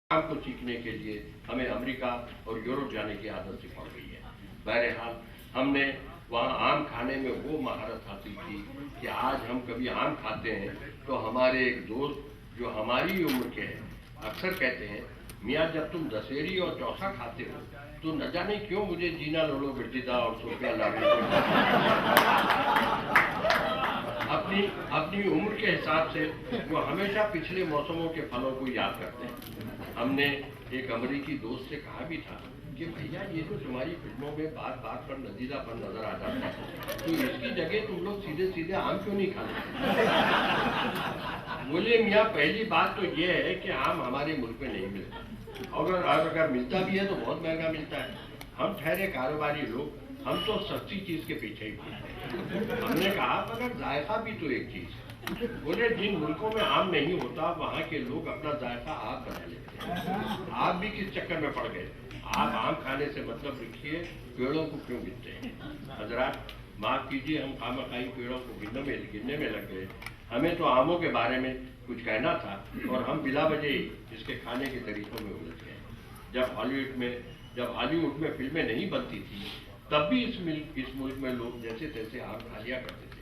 आम को सीखने के लिए हमें अमेरिका और यूरोप जाने की आदत सी पड़ गई है। बहरहाल हमने वहाँ आम खाने में वो महारत हासिल की कि आज हम कभी आम खाते हैं तो हमारे एक दोस्त जो हमारी उम्र के हैं अक्सर कहते हैं, मियाँ जब तुम दशहरी और चौसा खाते हो तो न जाने क्यों मुझे जीना लोलो बिरजिदा और सोफिया लागे अपनी अपनी उम्र के हिसाब से वो हमेशा पिछले मौसमों के फलों को याद करते हैं। हमने एक अमेरिकी दोस्त से कहा भी था कि भैया ये तो तुम्हारी फिल्मों में बार बार पर नजीलापन नजर आ जाता है, तो इसकी जगह तुम लोग सीधे सीधे आम क्यों नहीं खाते? बोले मियाँ पहली बात तो ये है कि आम हमारे मुल्क में नहीं मिलता, अगर मिलता भी है तो बहुत महंगा मिलता है। हम ठहरे कारोबारी लोग, हम तो सस्ती चीज के पीछे ही पड़ते। हमने कहा मगर जायका भी तो एक चीज है। बोले जिन मुल्कों में आम नहीं होता वहाँ के लोग अपना जायका आप बना लेते हैं। आप भी किस चक्कर में पड़ गए? आप आम खाने से मतलब रखिए, पेड़ों को क्यों गिनते हैं? हजरात माफ कीजिए, हम खामखाई पेड़ों को गिनने में लग गए। हमें तो आमों के बारे में कुछ कहना था और हम बिला वजह इसके खाने के तरीकों में उलझ गए। जब हॉलीवुड में फिल्में नहीं बनती थी तब भी इस मुल्क में लोग जैसे तैसे आम खा लिया करते थे।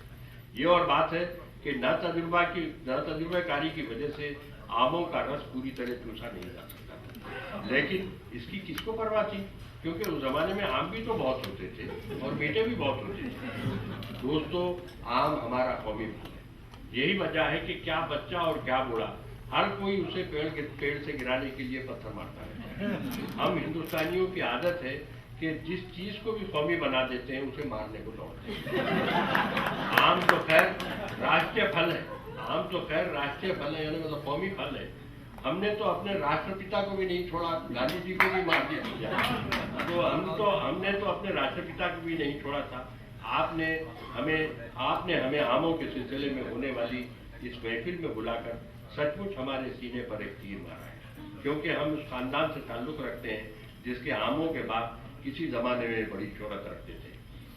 ये और बात है कि नातजुर्बाकारी की वजह से आमों का रस पूरी तरह चूसा नहीं जा सकता, लेकिन इसकी किसको परवाह थी, क्योंकि उस जमाने में आम भी तो बहुत होते थे और मीठे भी बहुत होते थे। दोस्तों, आम हमारा कौमी फल है। यही वजह है कि क्या बच्चा और क्या बूढ़ा हर कोई उसे पेड़ से गिराने के लिए पत्थर मारता है। हम हिंदुस्तानियों की आदत है कि जिस चीज को भी कौमी बना देते हैं उसे मारने को दौड़ते हैं। आम तो खैर राष्ट्रीय फल है, यानी मतलब कौमी फल है। हमने तो अपने राष्ट्रपिता को भी नहीं छोड़ा, गांधी जी को भी मार दिया। तो हमने तो अपने राष्ट्रपिता को भी नहीं छोड़ा था। आपने हमें आमों के सिलसिले में होने वाली इस महफिल में बुलाकर सचमुच हमारे सीने पर एक तीर मारा है, क्योंकि हम उस खानदान से ताल्लुक रखते हैं जिसके आमों के बाद किसी जमाने में बड़ी शोहरत रखते थे।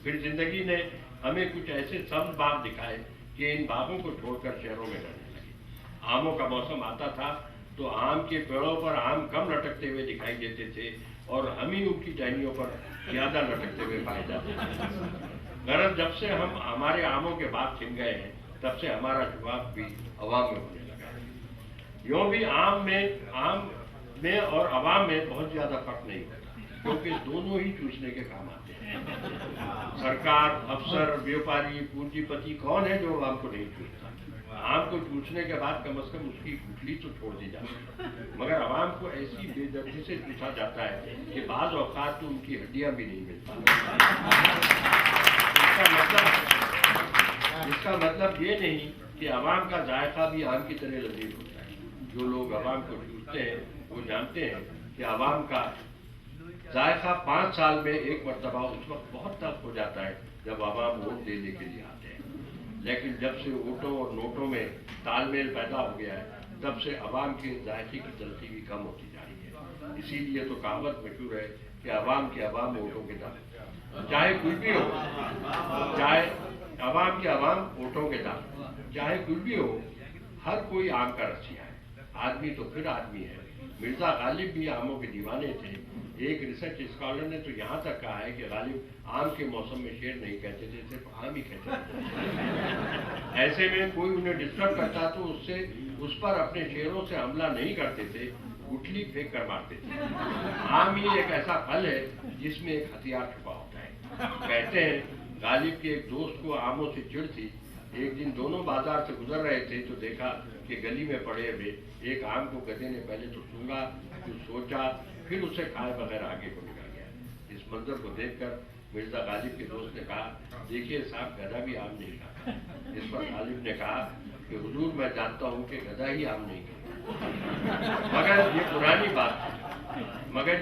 फिर जिंदगी ने हमें कुछ ऐसे सब्ज बाग दिखाए कि इन बागों को छोड़कर शहरों में रहने लगे। आमों का मौसम आता था तो आम के पेड़ों पर आम कम लटकते हुए दिखाई देते थे और हम ही उनकी टहनियों पर ज्यादा लटकते हुए पाए जाते थे। गरज जब से हम हमारे आमों के बाग छिन गए हैं तब से हमारा जवाब भी अवाम में होने लगा है। यूं भी आम में और अवाम में बहुत ज्यादा फर्क नहीं होता, क्योंकि दोनों ही चूसने के काम आते हैं। सरकार, अफसर, व्यापारी, पूंजीपति कौन है जो आम को नहीं चूसता? आम को चूसने के बाद कम से कम उसकी गुठली तो छोड़ दी जाती है, मगर आवाम को ऐसी बेदर्दी से चूसा जाता है कि बाज औकात तो उनकी हड्डियां भी नहीं मिलती। इसका मतलब ये नहीं कि अवाम का जायका भी आम की तरह लजीज होता है। जो लोग अवाम को चूसते हैं वो जानते हैं कि अवाम का जायका 5 साल में एक मरतबा उस वक्त बहुत तल्ख हो जाता है जब आवाम वोट देने के लिए आते हैं, लेकिन जब से वोटों और नोटों में तालमेल पैदा हो गया है तब से अवाम के जायके की तलखी भी कम होती जा रही है। इसीलिए तो कहावत मशहूर है कि अवाम के अवाम वोटों के दाम, चाहे कुछ भी हो, चाहे अवाम के अवाम वोटों के दाम, चाहे कुछ भी हो, हर कोई आम का रसिया है। आदमी तो फिर आदमी है। मिर्जा गालिब भी आमों के दीवाने थे। एक रिसर्च स्कॉलर ने तो यहाँ तक कहा है कि गालिब आम के मौसम में शेर नहीं कहते थे, सिर्फ आम ही कहते थे। ऐसे में कोई उन्हें डिस्टर्ब करता तो उस पर अपने शेरों से हमला नहीं करते थे, गुठली फेंक कर मारते थे। आम ही एक ऐसा फल है जिसमें एक हथियार छुपा होता है। कहते हैं गालिब के एक दोस्त को आमों से चिढ़ थी। एक दिन दोनों बाजार से गुजर रहे थे तो देखा कि गली में पड़े हुए एक आम को गधे ने पहले तो सूंघा, फिर सोचा, फिर उसे खाए बगैर आगे को निकल गया। इस मंजर को देखकर मिर्जा गालिब के दोस्त ने कहा, देखिए साहब, गधा भी आम नहीं खाता। इस पर गालिब ने कहा कि हुजूर, मैं जानता हूँ कि गधा ही आम नहीं खाता। मगर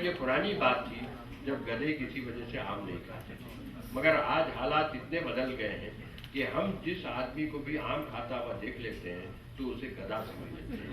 ये पुरानी बात थी जब गधे किसी वजह से आम नहीं खाते थे। मगर आज हालात इतने बदल गए हैं कि हम जिस आदमी को भी आम खाता हुआ देख लेते हैं तो उसे गधा समझ लेते हैं।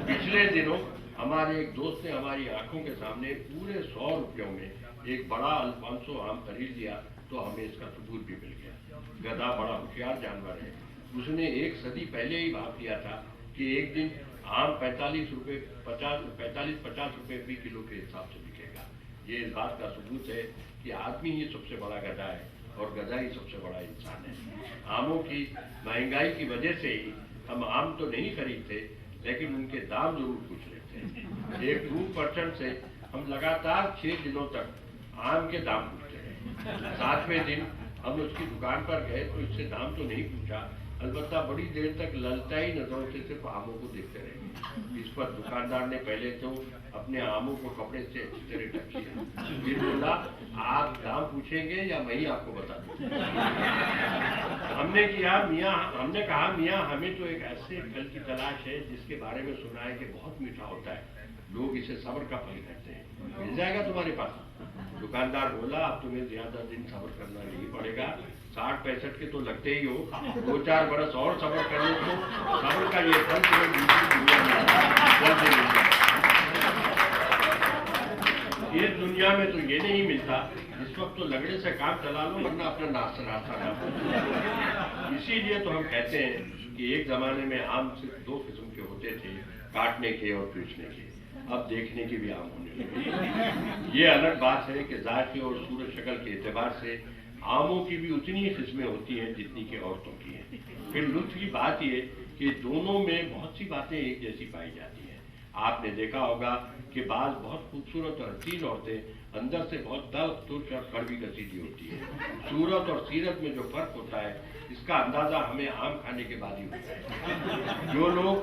पिछले दिनों हमारे एक दोस्त ने हमारी आंखों के सामने पूरे 100 रुपयों में एक बड़ा अल्फांसो आम खरीद लिया तो हमें इसका सबूत भी मिल गया। गधा बड़ा होशियार जानवर है। उसने 1 सदी पहले ही भाप लिया था कि एक दिन आम 45-50 रुपए फी किलो के हिसाब से बिकेगा। ये इस बात का सबूत है कि आदमी ही सबसे बड़ा गधा है और गधा ही सबसे बड़ा इंसान है। आमों की महंगाई की वजह से ही हम आम तो नहीं खरीदते, लेकिन उनके दाम जरूर पूछ लेते हैं। एक 2% से हम लगातार 6 दिनों तक आम के दाम पूछते हैं। 7वें दिन हम उसकी दुकान पर गए तो इससे दाम तो नहीं पूछा, अलबत्ता बड़ी देर तक ललचाई नजरों से सिर्फ आमों को देखते रहे। इस पर दुकानदार ने पहले तो अपने आमों को कपड़े से अच्छी तरह ढक लिया, फिर बोला आप दाम पूछेंगे या मैं ही आपको बता दूं। हमने कहा मियाँ हमें तो एक ऐसे फल की तलाश है जिसके बारे में सुना है कि बहुत मीठा होता है, लोग इसे सब्र का फल कहते हैं, मिल जाएगा तुम्हारे पास? दुकानदार बोला अब तुम्हें ज्यादा दिन सब्र करना नहीं पड़ेगा, 60-65 के तो लगते ही हो, 2-4 बरस और सब्र कर लो तो सब्र का ये फल तुम्हें दूसरी दुनिया में जल्द मिल जाएगा। इस दुनिया में तो ये नहीं मिलता, इस वक्त तो लगड़े से काम चला लो वरना अपना रास्ता ना। इसीलिए तो हम कहते हैं कि एक जमाने में आम सिर्फ 2 किस्म के होते थे, काटने के और पीसने के, अब देखने के भी आम होने लगे। ये अलग बात है कि जाति और सूरत शक्ल के एतबार से आमों की भी उतनी ही किस्में होती हैं जितनी कि औरतों की हैं। फिर लुत्फ की बात ये कि दोनों में बहुत सी बातें एक जैसी पाई जाती हैं। आपने देखा होगा कि बाज बहुत खूबसूरत और हसीन औरतें अंदर से बहुत तल्ख तुर्क और कड़वी कसीदी होती है। सूरत और सीरत में जो फर्क होता है इसका अंदाजा हमें आम खाने के बाद ही होता है। जो लोग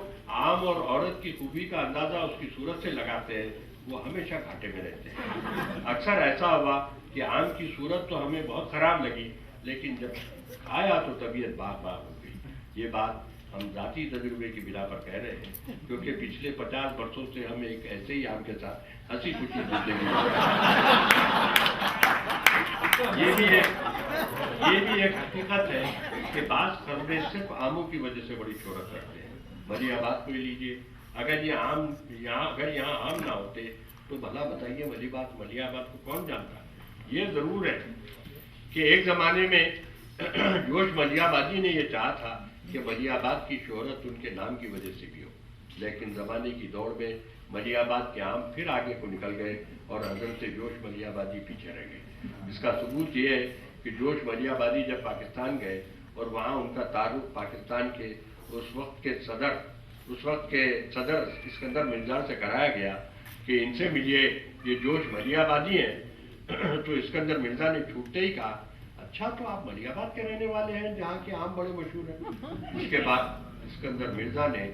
आम और औरत की खूबी का अंदाजा उसकी सूरत से लगाते हैं वो हमेशा घाटे में रहते हैं। अक्सर ऐसा हुआ कि आम की सूरत तो हमें बहुत खराब लगी, लेकिन जब खाया तो तबीयत बाग हो गई। ये बात हम जाती तजुर्बे की बिना पर कह रहे हैं, क्योंकि पिछले 50 वर्षों से हम एक ऐसे ही आम के साथ हंसी खुशी जिंदगी ये भी एक हकीकत है कि बास कस्बे सिर्फ आमों की वजह से बड़ी शोहरत रखते हैं। मलियाबाद को लीजिए, अगर यहाँ आम ना होते तो भला बताइए मलियाबाद को कौन जानता। ये जरूर है कि एक जमाने में जोश मलियाबादी ने यह चाहा था कि मलियाबाद की शोहरत उनके नाम की वजह से भी हो, लेकिन जमाने की दौड़ में मलियाबाद के आम फिर आगे को निकल गए और हजरत जोश मलियाबादी पीछे रह गए। इसका सबूत ये है कि जोश मलियाबादी जब पाकिस्तान गए और वहाँ उनका तारुफ पाकिस्तान के उस वक्त के सदर सिकंदर मिर्जा से कराया गया कि इनसे मिलिए, ये जोश मलियाबादी हैं। तो सिकंदर मिर्जा ने छूटते ही कहा अच्छा तो आप मलियाबाद के रहने वाले हैं जहाँ के आम बड़े मशहूर हैं। उसके बाद सिकंदर मिर्जा ने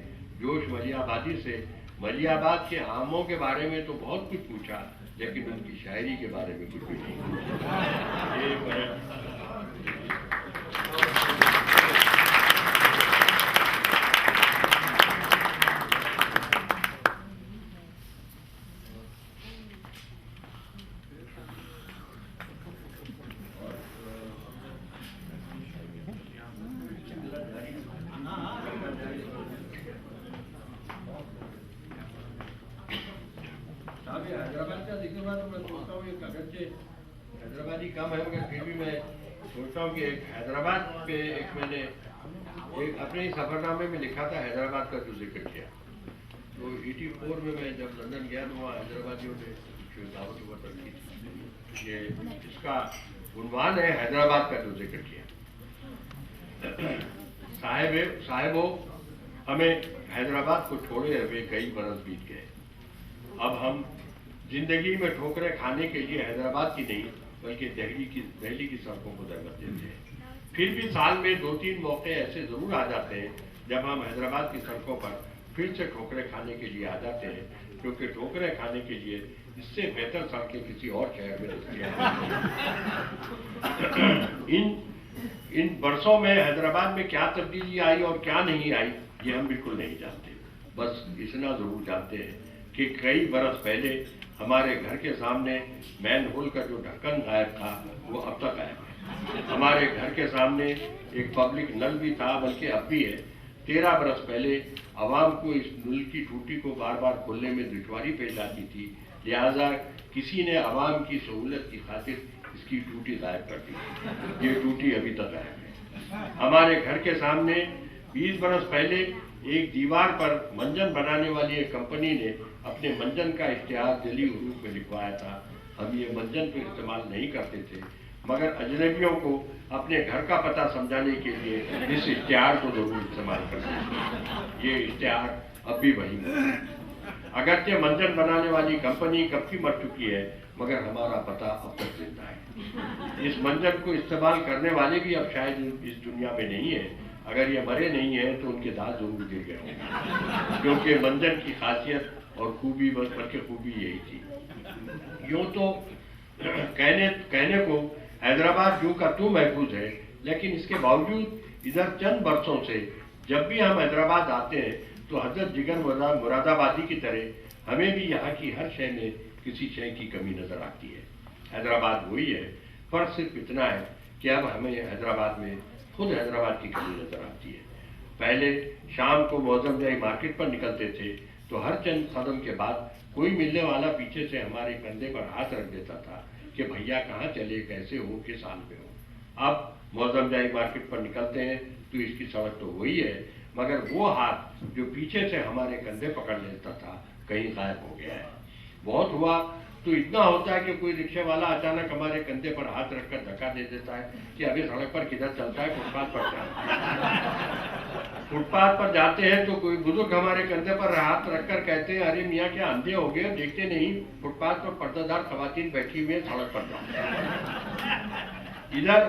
जोश मलियाबादी से मलियाबाद के आमों के बारे में तो बहुत कुछ पूछा, लेकिन उनकी शायरी के बारे में कुछ भी नहीं पूछा। हैदराबाद का जिक्र हुआ तो मैं सोचता हूँ एक अगरचे हैदराबादी कम है मगर फिर भी मैं सोचता हूँ कि एक हैदराबाद पे मैंने अपने सफरनामे में लिखा था हैदराबाद का जो जिक्र किया। तो 84 में मैं जब लंदन गया तो वहाँ हैदराबादियों ने दावत वत रखी थी। ये इसका उन्वान है हैदराबाद का जो जिक्र किया। साहिबो हमें हैदराबाद को छोड़े हुए कई बरस बीत गए। अब हम जिंदगी में ठोकरें खाने के लिए हैदराबाद की नहीं बल्कि दिल्ली की सड़कों को दरगत देते हैं। फिर भी साल में 2-3 मौके ऐसे जरूर आ जाते हैं जब हम हैदराबाद की सड़कों पर फिर से ठोकरें खाने के लिए आ जाते हैं, क्योंकि ठोकरें खाने के लिए इससे बेहतर सड़कें किसी और शहर में नहीं। इन वर्षों में हैदराबाद में क्या तब्दीली आई और क्या नहीं आई ये हम बिल्कुल नहीं जानते। बस इतना जरूर जानते हैं कि कई बरस पहले हमारे घर के सामने मैन होल का जो ढक्कन गायब था वो अब तक गायब है। हमारे घर के सामने एक पब्लिक नल भी था, बल्कि अब भी है। 13 बरस पहले आवाम को इस नल की टूटी को बार बार खोलने में दुश्वारी पेश आती थी, लिहाजा किसी ने आवाम की सहूलत की खातिर इसकी टूटी गायब कर दी। ये टूटी अभी तक गायब है। हमारे घर के सामने 20 बरस पहले ایک دیوار پر منجن بنانے والی ایک کمپنی نے اپنے منجن کا اشتہار دلی حروف میں لکھوایا تھا. ہم یہ منجن تو استعمال نہیں کرتے تھے، مگر اجنبیوں کو اپنے گھر کا پتہ سمجھانے کے لیے اس اشتہار کو ضرور استعمال کرتے تھے. یہ اشتہار اب بھی وہی ہے. اگرچہ منجن بنانے والی کمپنی کب کی مر چکی ہے، مگر ہمارا پتہ اب تک زندہ ہے. اس منجن کو استعمال کرنے والے بھی اب شاید اس دنیا میں نہیں ہیں. اگر یہ مرے نہیں ہیں تو ان کے دانت ضرور گر گئے ہوں، کیونکہ منجن کی خاصیت اور خوبی بلکہ خوبی یہی تھی. یوں تو کہنے کو حیدرآباد یوں کا تو محفوظ ہے، لیکن اس کے باوجود ادھر چند برسوں سے جب بھی ہم حیدرآباد آتے ہیں تو حضرت جگر مراد آبادی کی طرح ہمیں بھی یہاں کی ہر شے میں کسی شے کی کمی نظر آتی ہے. حیدرآباد وہی ہے، فرق صرف اتنا ہے کہ اب ہمیں حیدرآباد میں خود حیدرآباد کی کمی نظر آتی ہے. پہلے شام کو معظم جائی مارکیٹ پر نکلتے تھے تو ہر چند قدم کے بعد کوئی ملنے والا پیچھے سے ہمارے کندھے پر ہاتھ رکھ دیتا تھا کہ بھیا کہاں چلے، کیسے ہو، کس حال میں ہو. اب معظم جائی مارکیٹ پر نکلتے ہیں تو اس کی سڑک تو وہی ہے، مگر وہ ہاتھ جو پیچھے سے ہمارے کندھے پکڑ لیتا تھا کہیں غائب ہو گیا ہے. بہت ہوا تو اتنا ہوتا ہے کہ کوئی رکشے والا اچانک ہمارے کندھے پر ہاتھ رکھ کر دھکا دے دیتا ہے کہ ابھی سڑک پر کدھر چلتا ہے، فٹ پاتھ پر چلتا ہے. فٹ پاتھ پر جاتے ہیں تو کوئی بزرگ ہمارے کندھے پر ہاتھ رکھ کر کہتے ہیں ارے میاں کیا اندھے ہو گئے، دیکھتے نہیں فٹ پاتھ پر پردہ دار خواتین بیٹھی ہوئی ہیں، سڑک پر جاتے. ادھر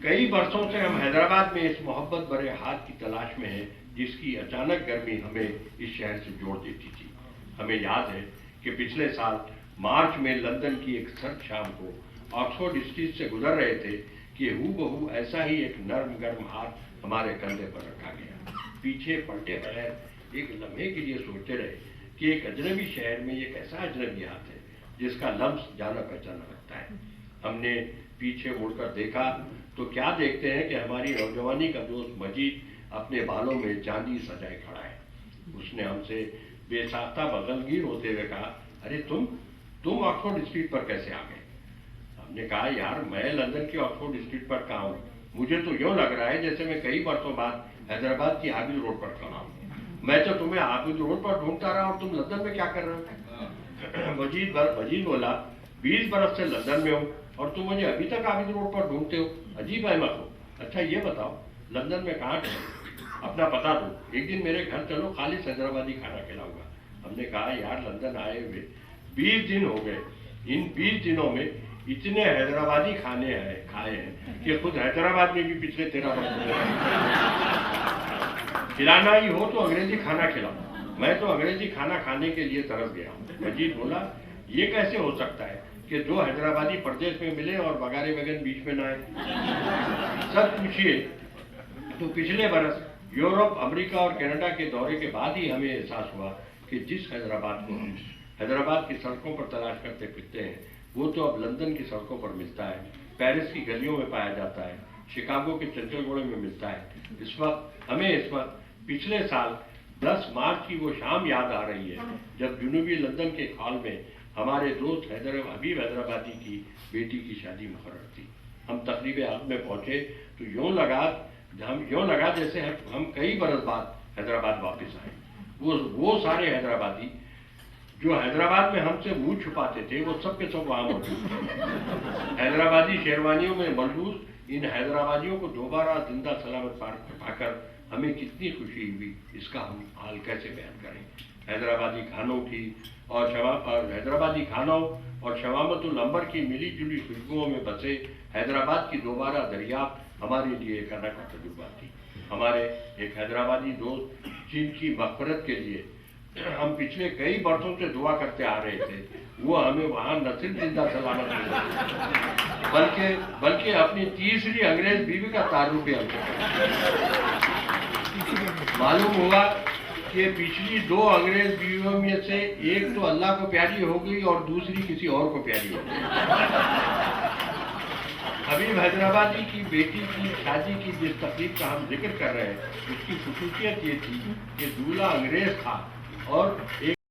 کئی برسوں سے ہم حیدرآباد میں اس محبت بھرے ہاتھ کی تلاش میں ہیں جس کی اچانک گرمی ہمیں اس شہر سے جوڑ دیتی تھی. ہمیں یاد ہے کہ پچھلے سال مارچ میں لندن کی ایک سرد شام کو آکسفورڈ اسٹریٹ سے گزر رہے تھے کہ ہو بہو ایسا ہی ایک نرم گرم ہاتھ ہمارے کندھے پر رکھا گیا. پیچھے پلٹے بغیر ایک لمحے کے لیے سوچتے رہے کہ ایک اجنبی شہر میں یہ کیسا اجنبی ہاتھ ہے جس کا لمس جانا پہچانا لگتا ہے. ہم نے پیچھے مڑ کر دیکھا تو کیا دیکھتے ہیں کہ ہماری نوجوانی کا دوست مجید اپنے بالوں میں چاندی سجائے کھڑا ہے. اس نے ہم سے بے ساختہ بغلگیر ہوتے ہوئے کہا ارے تم آکسفورڈ اسٹریٹ پر کیسے آ گئے؟ ہم نے کہا یار میں لندن کی آکسفورڈ اسٹریٹ پر کہاں ہوں، مجھے تو یوں لگ رہا ہے جیسے میں کئی برسوں بعد حیدرآباد کی حافظ روڈ پر کھڑا ہوں. میں تو تمہیں حافظ روڈ پر ڈھونڈتا رہا اور تم لندن میں کیا کر رہے ہو؟ مجید بولا 20 برس سے لندن میں ہوں اور تم مجھے ابھی تک حافظ روڈ پر ڈھونڈتے ہو، عجیب احمق ہو. اچھا یہ بتاؤ لندن میں کہاں ٹھہرے، اپنا پتہ دو، ایک دن میرے گھر چلو، خالص حیدرآبادی کھانا کھلاؤں گا. ہم نے کہا یار لندن آئے ہوئے 20 دن ہو گئے، ان 20 دنوں میں اتنے حیدرآبادی کھانے کھائے ہیں کہ خود حیدرآباد میں بھی پچھلے 13 برس کھلانا ہی ہو تو انگریزی کھانا کھلاؤ. میں تو انگریزی کھانا کھانے کے لیے ترس گیا ہوں. مجید بولا یہ کیسے ہو سکتا ہے کہ دو حیدرآبادی پردیش میں ملے اور بگارے بیگن بیچ میں نہ آئے. سب پوچھیے تو پچھلے برس یورپ، امریکہ اور کینیڈا کے دورے کے بعد ہی ہمیں احساس ہوا کہ جس حیدرآباد کو ہم حیدرآباد کی سڑکوں پر تلاش کرتے پھرتے ہیں وہ تو اب لندن کی سڑکوں پر ملتا ہے، پیرس کی گلیوں میں پایا جاتا ہے، شکاگو کے چنچل گوڑے میں ملتا ہے. اس وقت پچھلے سال 10 مارچ کی وہ شام یاد آ رہی ہے جب جنوبی لندن کے ہال میں ہمارے دوست حبیب حیدرآبادی کی بیٹی کی شادی مقرر تھی. ہم تقریب عقد میں پہنچے تو یوں لگا جیسے ہم کئی برس بعد حیدرآباد واپس آئے. وہ سارے حیدرآبادی جو حیدرآباد میں ہم سے منہ چھپاتے تھے وہ سب کے سب وہاں موجود تھے. حیدرآبادی شیروانیوں میں ملبوس ان حیدرآبادیوں کو دوبارہ زندہ سلامت پا کر ہمیں کتنی خوشی ہوئی اس کا ہم حال کیسے بیان کریں. حیدرآبادی کھانوں اور شوامت العنبر کی ملی جلی خوشبوؤں میں بسے حیدرآباد کی دوبارہ دریافت ہمارے لیے ایک انوکھا کا تجربہ تھی. ہمارے ایک حیدرآبادی دوست جن کی مغفرت کے لیے ہم پچھلے کئی برسوں سے دعا کرتے آ رہے تھے وہ ہمیں وہاں نہ صرف زندہ سلامت ملے بلکہ اپنی تیسری انگریز بیوی کا تعارف بھی معلوم ہوا کہ پچھلی 2 انگریز بیویوں میں سے ایک تو اللہ کو پیاری ہو گئی اور دوسری کسی اور کو پیاری ہو گئی. حبیب حیدرآبادی کی بیٹی کی شادی کی جس تقریب کا ہم ذکر کر رہے ہیں اس کی خصوصیت یہ تھی کہ دولہا انگریز تھا اور ایک